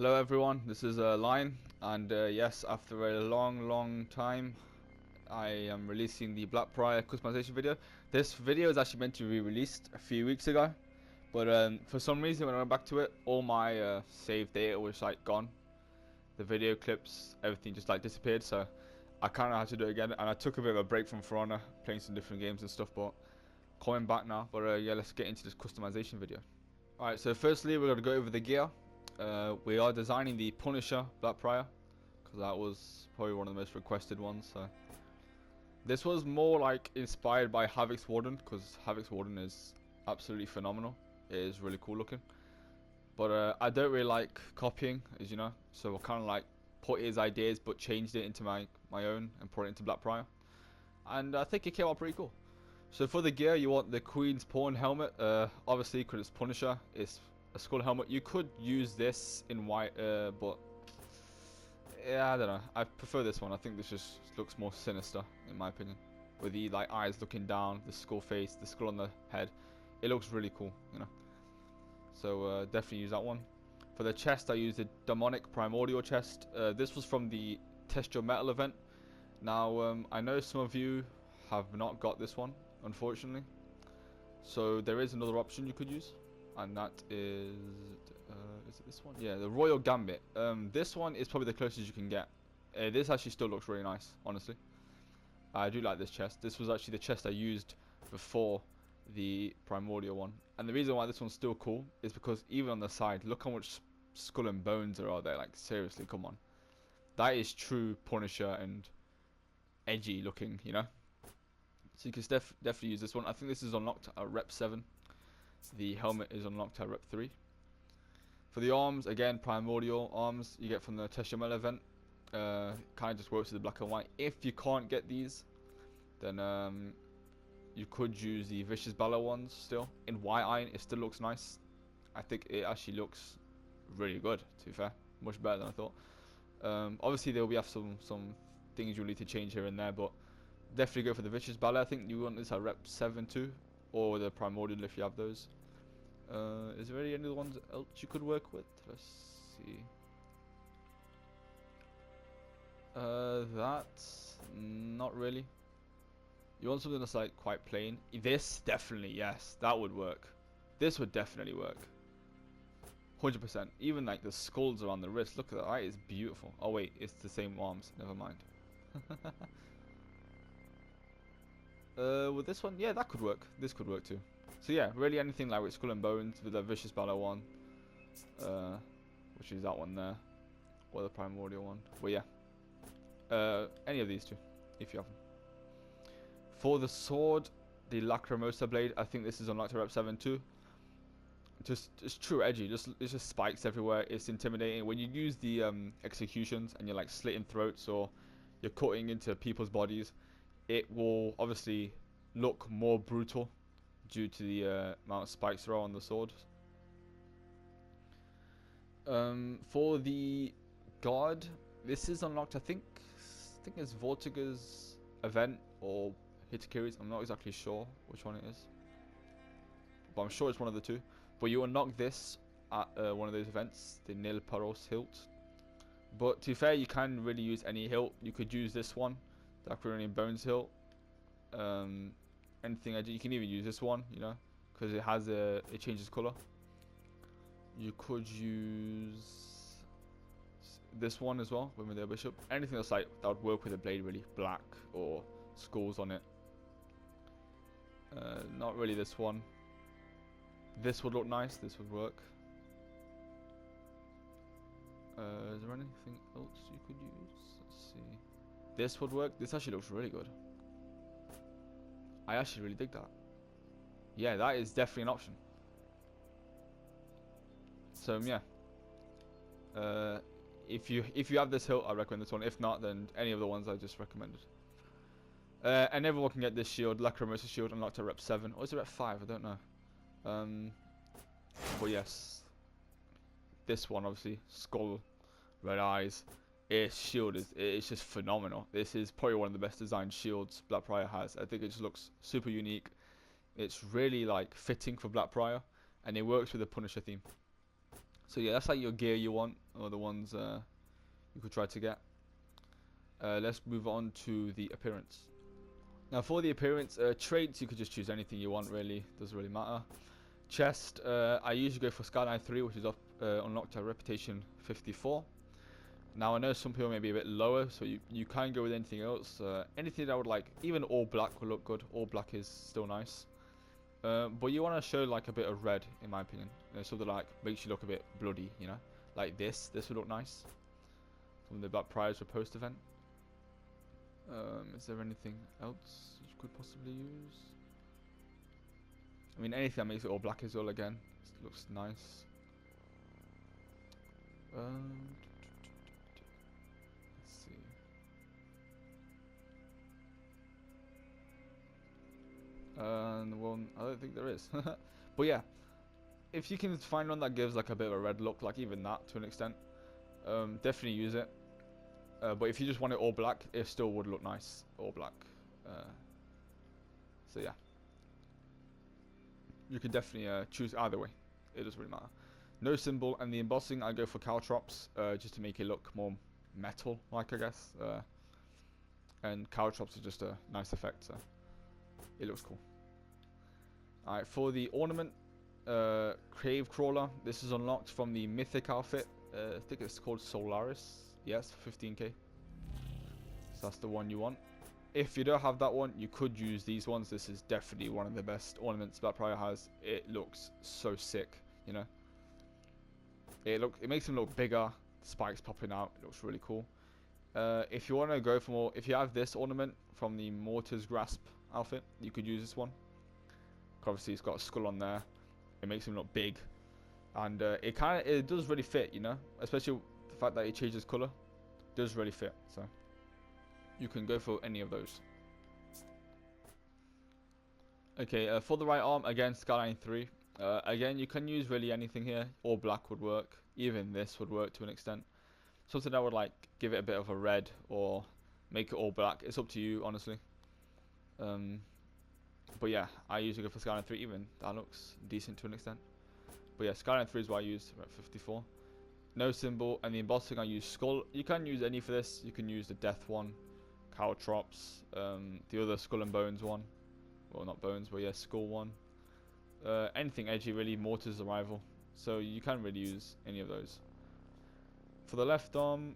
Hello everyone, this is Lion, and yes, after a long time, I am releasing the Blackbriar customization video. This video is actually meant to be released a few weeks ago, but for some reason when I went back to it, all my saved data was like gone. The video clips, everything just like disappeared, so I kind of had to do it again, and I took a bit of a break from For Honor, playing some different games and stuff, but coming back now. But yeah, let's get into this customization video. Alright, so firstly we're going to go over the gear. We are designing the Punisher Blackbriar because that was probably one of the most requested ones. So this was more like inspired by Havoc's Warden because Havoc's Warden is absolutely phenomenal. It is really cool looking, but I don't really like copying, as you know. So I kind of like put his ideas but changed it into my own and put it into Blackbriar, and I think it came out pretty cool. So for the gear, you want the Queen's Pawn helmet. Obviously, because it's Punisher, it's a skull helmet. You could use this in white, but yeah, I don't know. I prefer this one. I think this just looks more sinister, in my opinion, with the like eyes looking down, the skull face, the skull on the head. It looks really cool, you know. So definitely use that one. For the chest, I used the Demonic Primordial chest. This was from the Test Your Metal event. Now, I know some of you have not got this one, unfortunately. So there is another option you could use, and that is it this one? Yeah, the Royal Gambit. This one is probably the closest you can get. This actually still looks really nice, honestly. I do like this chest. This was actually the chest I used before the Primordial one, and the reason why this one's still cool is because even on the side, look how much skull and bones there are there. Like, seriously, come on. That is true Punisher and edgy looking, you know. So you can definitely use this one. I think this is unlocked at rep 7. The helmet is unlocked at rep 3. For the arms, again, Primordial arms you get from the Test Your Metal event. Kind of just works with the black and white. If you can't get these, then you could use the Vicious Balor ones still. In white iron, it still looks nice. I think it actually looks really good, to be fair. Much better than I thought. Obviously, there will be some things you'll need to change here and there, but definitely go for the Vicious Balor. I think you want this at rep 7 too, or the Primordial if you have those. Is there any other ones else you could work with? Let's see. That's not really. You want something that's like quite plain. This definitely, yes, that would work. This would definitely work. 100%. Even like the skulls around the wrist. Look at that. That is beautiful. Oh wait, it's the same arms. Never mind. With this one, yeah, that could work. This could work too. So yeah, really anything like with skull and bones with the Vicious Balor one, which is that one there, or the Primordial one. Well, yeah, any of these two, if you have them. For the sword, the Lacrimosa blade, I think this is unlocked to rep 7 too. It's true edgy. It's just spikes everywhere. It's intimidating when you use the executions and you're like slitting throats or you're cutting into people's bodies. It will obviously look more brutal due to the amount of spikes there are on the sword. For the guard, this is unlocked. I think it's Vortiga's event or Hitakiri's. I'm not exactly sure which one it is, but I'm sure it's one of the two. But you unlock this at one of those events, the Nil Paros hilt. But to be fair, you can really use any hilt. You could use this one, the Aquarian Bones hilt. Anything you can even use this one, you know, because it has it changes color. You could use this one as well with the bishop. Anything that's like that would work with a blade, really, black or skulls on it. Not really this one. This would look nice. This would work. Is there anything else you could use? Let's see. This would work. This actually looks really good. I actually really dig that. Yeah, that is definitely an option. So yeah. If you have this hilt, I recommend this one. If not, then any of the ones I just recommended. And everyone can get this shield, Lacrimosa shield, unlocked at rep 7. Or is it rep 5? I don't know. But yes, this one obviously, skull, red eyes. Its shield it's just phenomenal. This is probably one of the best designed shields Blackbriar has. I think it just looks super unique. It's really like fitting for Blackbriar, and it works with the Punisher theme. So yeah, that's like your gear you want, or the ones you could try to get. Let's move on to the appearance. Now for the appearance, traits, you could just choose anything you want really, doesn't really matter. Chest, I usually go for Skyline 3, which is up unlocked at Reputation 54. Now I know some people may be a bit lower, so you can go with anything else. Anything that would like, even all black will look good. All black is still nice. But you want to show like a bit of red, in my opinion. Something like makes you look a bit bloody, you know? Like this would look nice. From the Black Prize for post event. Is there anything else you could possibly use? I mean, anything that makes it all black as well again. It looks nice. Let's see. Well, I don't think there is. But yeah, if you can find one that gives like a bit of a red look, like even that to an extent, definitely use it. But if you just want it all black, it still would look nice, all black. So yeah, you can definitely choose either way. It doesn't really matter. No symbol, and the embossing, I go for caltrops, just to make it look more metal-like, I guess. And caltrops are just a nice effect, so it looks cool. Alright, for the ornament, Cave Crawler, this is unlocked from the Mythic outfit. I think it's called Solaris. Yes, 15k. So that's the one you want. If you don't have that one, you could use these ones. This is definitely one of the best ornaments that Prior has. It looks so sick, you know. It makes them look bigger. Spikes popping out. It looks really cool. If you want to go for more, if you have this ornament from the Mortar's Grasp outfit, you could use this one. Obviously, it's got a skull on there. It makes him look big, and it does really fit, you know. Especially the fact that it changes color, does really fit. So you can go for any of those. Okay, for the right arm, again, Skyline 3. Again, you can use really anything here. All black would work. Even this would work to an extent. Something that would like give it a bit of a red or make it all black. It's up to you, honestly. But yeah, I usually go for Skyline 3. Even that looks decent to an extent. But yeah, Skyline 3 is what I used at 54. No symbol, and the embossing I use skull. You can use any for this. You can use the death one, caltrops, the other skull and bones one. Well, not bones, but yeah, skull one. Anything edgy really. Mortar's arrival. So you can really use any of those. For the left arm,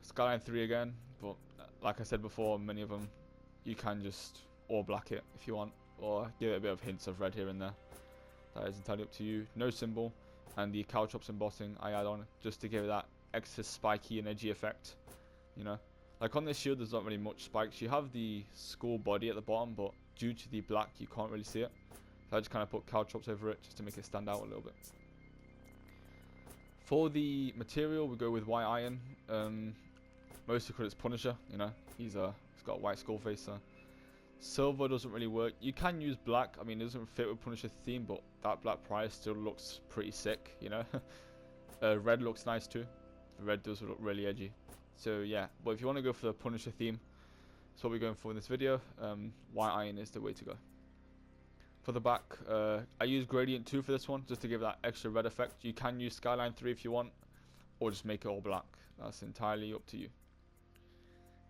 Skyline 3 again. But like I said before, many of them you can just all black it if you want, or give it a bit of hints of red here and there. That is entirely up to you. No symbol, and the caltrops embossing I add on just to give it that extra spiky and edgy effect. You know, like on this shield, there's not really much spikes. You have the skull body at the bottom, but due to the black, you can't really see it. So I just kind of put caltrops over it just to make it stand out a little bit. For the material, we go with white iron. Mostly because it's Punisher. You know, he's got a white skull face. So silver doesn't really work. You can use black. I mean, it doesn't fit with Punisher's theme, but that black price still looks pretty sick, you know. Red looks nice too. Red does look really edgy. So yeah, but if you want to go for the Punisher theme, that's what we're going for in this video. White iron is the way to go. For the back, I use Gradient 2 for this one, just to give that extra red effect. You can use Skyline 3 if you want, or just make it all black. That's entirely up to you.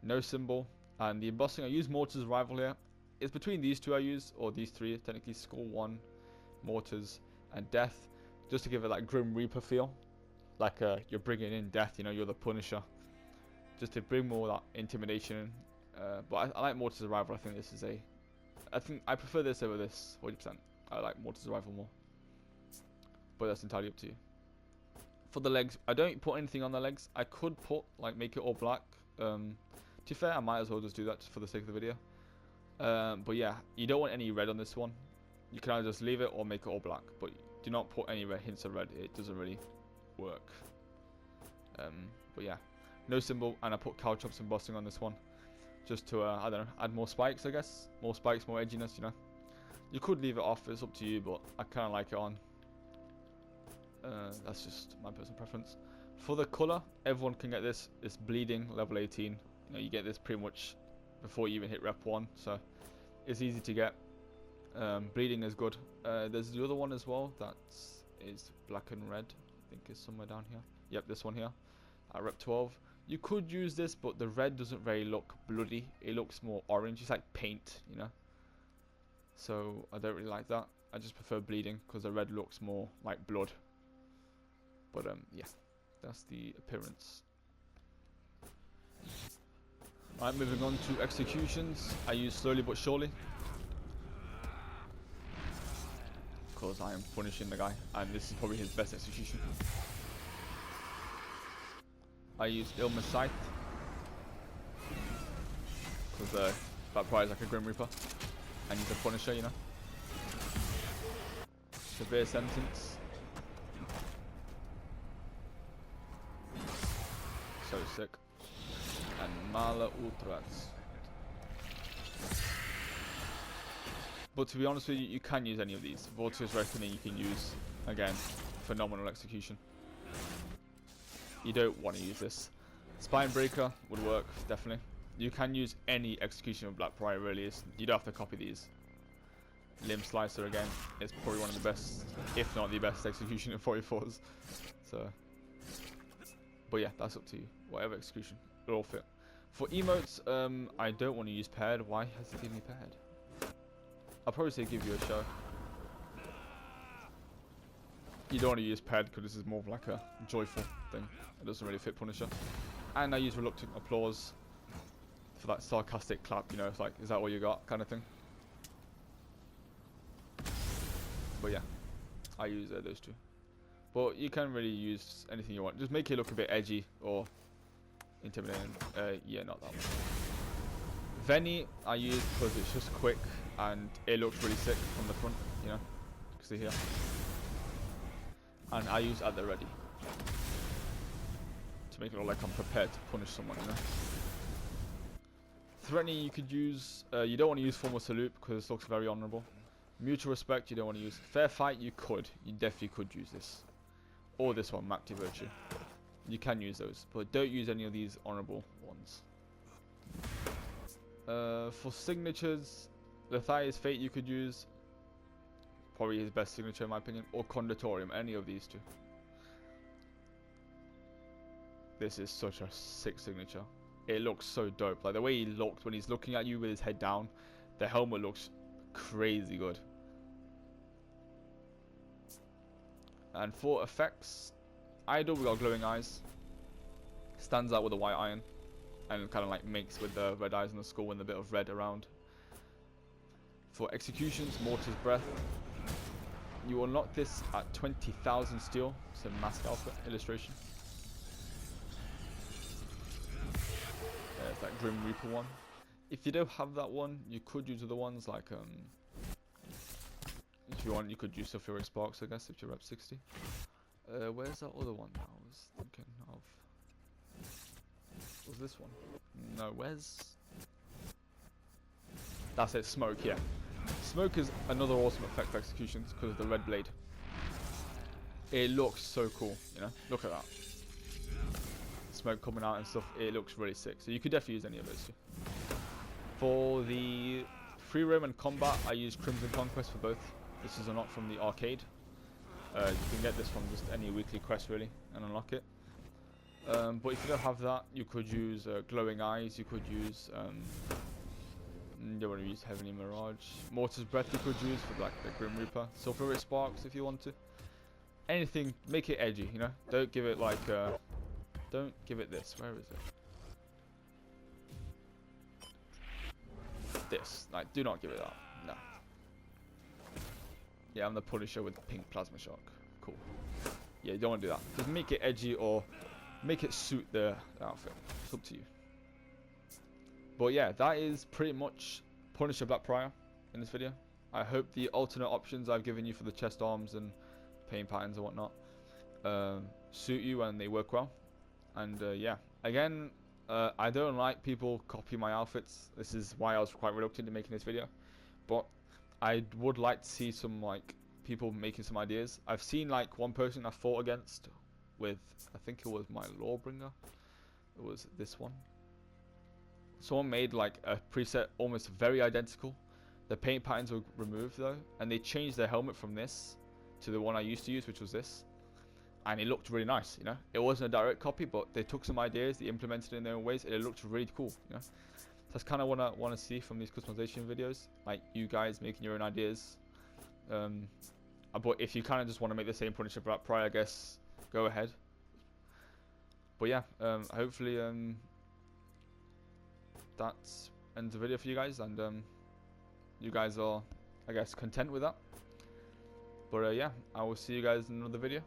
No symbol. And the embossing, I use Mortar's Arrival here. It's between these two I use, or these three, technically Skull 1, Mortars, and Death, just to give it that Grim Reaper feel. Like you're bringing in Death, you know, you're the Punisher. Just to bring more of that intimidation in. But I like Mortar's Arrival. I think this is I prefer this over this, 40%. I like Mortar's Arrival more. But that's entirely up to you. For the legs, I don't put anything on the legs. I could put, like, make it all black. To be fair, I might as well just do that just for the sake of the video. But yeah, you don't want any red on this one. You can either just leave it or make it all black. But do not put any red hints of red. It doesn't really work. But yeah, no symbol, and I put caltrops embossing on this one. Just to, I don't know, add more spikes, I guess. More spikes, more edginess, you know. You could leave it off, it's up to you, but I kind of like it on. That's just my personal preference. For the colour, everyone can get this. It's bleeding, level 18. You know, you get this pretty much before you even hit rep 1, so it's easy to get. Bleeding is good. There's the other one as well, that is black and red. think it's somewhere down here. Yep, this one here. At rep 12. You could use this, but the red doesn't really look bloody. It looks more orange. It's like paint, you know. So I don't really like that. I just prefer bleeding because the red looks more like blood. But yeah, that's the appearance. Alright, moving on to executions. I use slowly but surely, because I am punishing the guy, and this is probably his best execution. I use Ilma's Sight, because that prize is like a Grim Reaper, and he's a Punisher, you know. Severe Sentence. So sick. And Mala Ultras. But to be honest with you, you can use any of these. Vortex Reckoning you can use, again, phenomenal execution. You don't want to use this. Spine Breaker would work, definitely. You can use any execution of Blackbriar, really. You don't have to copy these. Limb Slicer, again, is probably one of the best, if not the best execution in 44s. So, but yeah, that's up to you. Whatever execution, it'll all fit. For emotes, I don't want to use paired. Why has it given me paired? I'll probably say give you a show. You don't want to use paired because this is more of like a joyful thing. It doesn't really fit Punisher. And I use Reluctant Applause for that sarcastic clap, you know, it's like, is that what you got kind of thing. But yeah, I use those two. But you can really use anything you want. Just make it look a bit edgy or intimidating. Yeah, not that one. Veni I use because it's just quick and it looks really sick from the front, you know. You can see here. And I use at the ready to make it look like I'm prepared to punish someone, you know. Threatening you could use, you don't want to use Formal Salute because this looks very honourable. Mutual Respect you don't want to use. Fair Fight you could, you definitely could use this. Or this one, Macti Virtue. You can use those, but don't use any of these honourable ones. For signatures, Lethia's Fate you could use. Probably his best signature in my opinion. Or Conditorium, any of these two. This is such a sick signature. It looks so dope. Like the way he looked when he's looking at you with his head down. The helmet looks crazy good. And for effects, Idol, we got Glowing Eyes. Stands out with a white iron. And kind of like makes with the red eyes on the skull and a bit of red around. For executions, Mortar's Breath. You unlock this at 20,000 steel. It's a mask outfit illustration. There's that Grim Reaper one. If you don't have that one, you could use other ones like if you want, you could use Sulfuric Sparks, I guess, if you're rep 60. Where's that other one that I was thinking of? Was this one? No, where's... That's it, Smoke, yeah. Smoke is another awesome effect for executions because of the red blade. It looks so cool, you know? Look at that. Smoke coming out and stuff, it looks really sick. So you could definitely use any of those too. For the free roam and combat, I use Crimson Conquest for both. This is unlocked from the arcade. You can get this from just any weekly quest really and unlock it. But if you don't have that, you could use Glowing Eyes, you could use... you don't want to use Heavenly Mirage. Mortar's Breath you could use for like the Grim Reaper. Sulfuric Sparks if you want to. Anything, make it edgy, you know? Don't give it like... don't give it this. Where is it? This. Like, do not give it that. No. Yeah, I'm the Punisher with the pink plasma shock. Cool. Yeah, you don't want to do that. Just make it edgy or make it suit the outfit. It's up to you. But yeah, that is pretty much Punisher Blackbriar in this video. I hope the alternate options I've given you for the chest arms and paint patterns and whatnot suit you and they work well. And yeah, again, I don't like people copy my outfits. This is why I was quite reluctant in making this video. But I would like to see some like people making some ideas. I've seen like one person I fought against with, I think it was my Lawbringer. It was this one. Someone made like a preset almost very identical. The paint patterns were removed though, and they changed their helmet from this to the one I used to use, which was this. and it looked really nice. You know, it wasn't a direct copy, but they took some ideas, they implemented it in their own ways, and it looked really cool. You know, so that's kind of what I want to see from these customization videos, like you guys making your own ideas. But if you kind of just want to make the same Punisher Black Pride, I guess go ahead. But yeah, hopefully that's ends the video for you guys, and you guys are, I guess, content with that. But yeah, I will see you guys in another video.